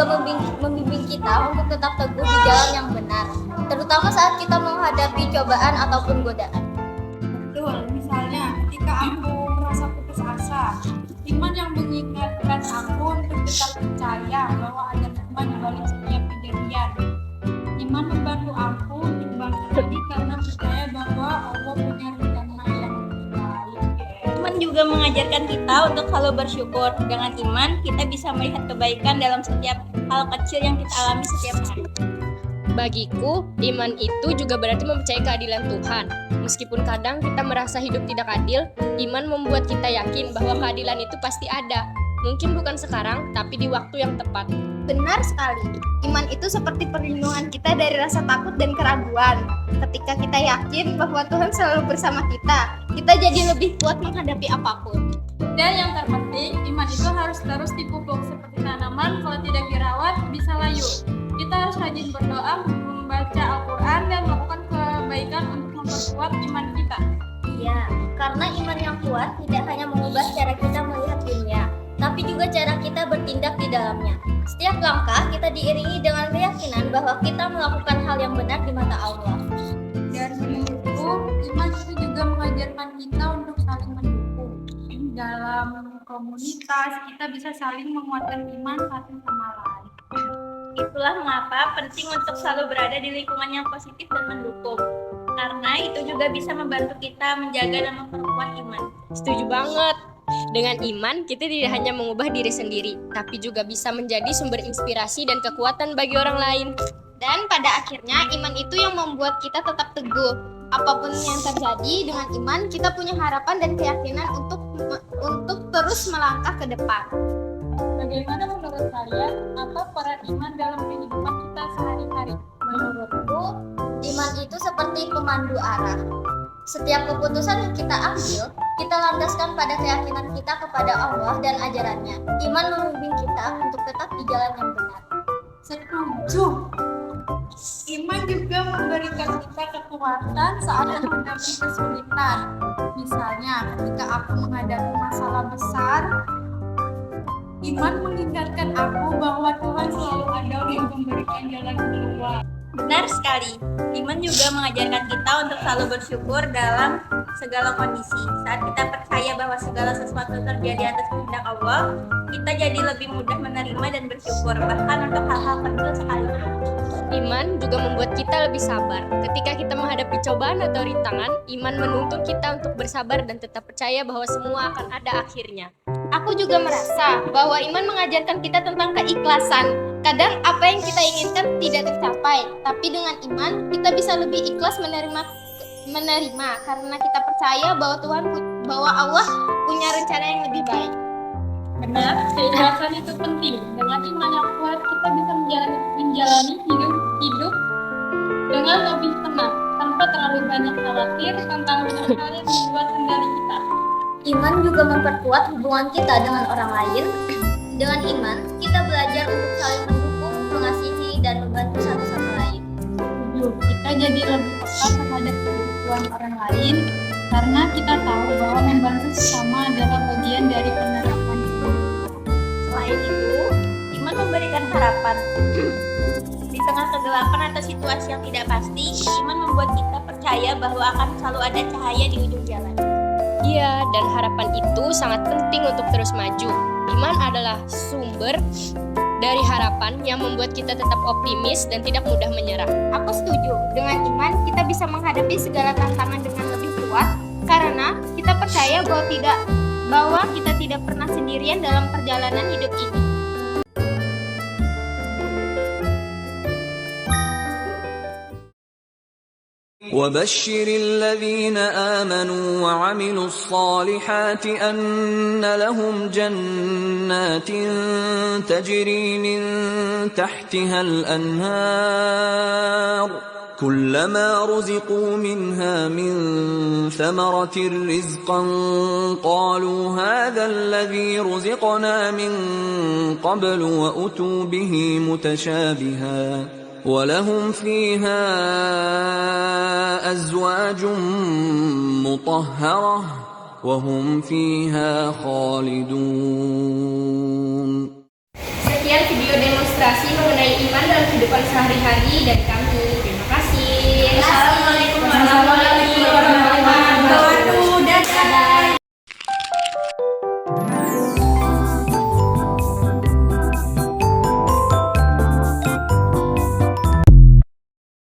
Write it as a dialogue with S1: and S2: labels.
S1: membimbing kita untuk tetap teguh di jalan yang benar, terutama saat kita menghadapi cobaan ataupun godaan.
S2: Betul, misalnya ketika aku merasa putus asa, iman yang mengingatkan aku untuk tetap percaya bahwa ada hikmah di balik setiap kejadian. Iman membantu aku untuk bangkit lagi karena percaya bahwa Allah punya rencana yang baik.
S1: Iman juga mengajarkan kita untuk selalu bersyukur. Dengan iman, kita bisa melihat kebaikan dalam setiap hal kecil yang kita alami setiap hari.
S3: Bagiku, iman itu juga berarti mempercayai keadilan Tuhan. Meskipun kadang kita merasa hidup tidak adil, iman membuat kita yakin bahwa keadilan itu pasti ada. Mungkin bukan sekarang, tapi di waktu yang tepat.
S4: Benar sekali. Iman itu seperti perlindungan kita dari rasa takut dan keraguan. Ketika kita yakin bahwa Tuhan selalu bersama kita jadi lebih kuat menghadapi apapun.
S2: Dan yang terpenting, iman itu harus terus dipupuk seperti tanaman, kalau tidak dirawat bisa layu. Kita harus rajin berdoa, membaca Al-Quran, dan melakukan kebaikan untuk memperkuat iman kita.
S1: Iya, karena iman yang kuat tidak hanya mengubah cara kita melihat dunia, tapi juga cara kita bertindak di dalamnya. Setiap langkah kita diiringi dengan keyakinan bahwa kita melakukan hal yang benar di mata Allah.
S2: Dan menurutku, iman itu juga mengajarkan kita untuk saling mendukung. Dalam komunitas, kita bisa saling menguatkan iman satu sama lain.
S1: Itulah mengapa penting untuk selalu berada di lingkungan yang positif dan mendukung. Karena itu juga bisa membantu kita menjaga dan memperkuat iman.
S3: Setuju banget. Dengan iman, kita tidak hanya mengubah diri sendiri, tapi juga bisa menjadi sumber inspirasi dan kekuatan bagi orang lain.
S4: Dan pada akhirnya iman itu yang membuat kita tetap teguh. Apapun yang terjadi, dengan iman kita punya harapan dan keyakinan untuk terus melangkah ke depan.
S2: Bagaimana menurut kalian? Apa peran iman dalam kehidupan kita sehari-hari?
S1: Menurutku, iman itu seperti pemandu arah. Setiap keputusan yang kita ambil, kita landaskan pada keyakinan kita kepada Allah dan ajarannya. Iman membimbing kita untuk tetap di jalan yang benar.
S2: Setuju. Iman juga memberikan kita kekuatan saat menghadapi kesulitan. Misalnya, ketika aku menghadapi masalah besar, iman mengingatkan aku bahwa Tuhan selalu ada untuk memberikan jalan keluar.
S1: Benar sekali. Iman juga mengajarkan kita untuk selalu bersyukur dalam segala kondisi. Saat kita percaya bahwa segala sesuatu terjadi atas kehendak Allah, kita jadi lebih mudah menerima dan bersyukur, bahkan untuk hal-hal kecil sekalipun.
S3: Iman juga membuat kita lebih sabar. Ketika kita menghadapi cobaan atau rintangan, iman menuntun kita untuk bersabar dan tetap percaya bahwa semua akan ada akhirnya.
S4: Aku juga merasa bahwa iman mengajarkan kita tentang keikhlasan. Kadang apa yang kita inginkan tidak tercapai, tapi dengan iman kita bisa lebih ikhlas menerima karena kita percaya bahwa Allah punya rencana yang lebih baik.
S2: Benar, keikhlasan itu penting. Dengan iman yang kuat, kita bisa menjalani hidup dengan lebih tenang, tanpa terlalu banyak khawatir tentang hal yang di luar kendali kita.
S1: Iman juga memperkuat hubungan kita dengan orang lain. Dengan iman, kita belajar untuk saling mendukung, mengasihi, dan membantu satu sama lain.
S2: Kita jadi lebih peka terhadap kebutuhan orang lain karena kita tahu bahwa membantu sesama adalah bagian dari penerapan hidup.
S1: Selain itu, iman memberikan harapan. Di tengah kegelapan atau situasi yang tidak pasti, iman membuat kita percaya bahwa akan selalu ada cahaya di ujung jalan.
S3: Iya, dan harapan itu sangat penting untuk terus maju. Iman adalah sumber dari harapan yang membuat kita tetap optimis dan tidak mudah menyerah.
S4: Aku setuju. Dengan iman kita bisa menghadapi segala tantangan dengan lebih kuat karena kita percaya bahwa kita tidak pernah sendirian dalam perjalanan hidup ini.
S5: وبشر الذين آمنوا وعملوا الصالحات أن لهم جنات تجري من تحتها الأنهار كلما رزقوا منها من ثمرة رزقا قالوا هذا الذي رزقنا من قبل وأتوا به متشابها ولهم فيها أزواج مطهرة وهم فيها خالدون.
S3: sekian video demonstrasi mengenai iman dalam kehidupan sehari-hari dari kami. Terima kasih.
S1: Assalamualaikum warahmatullahi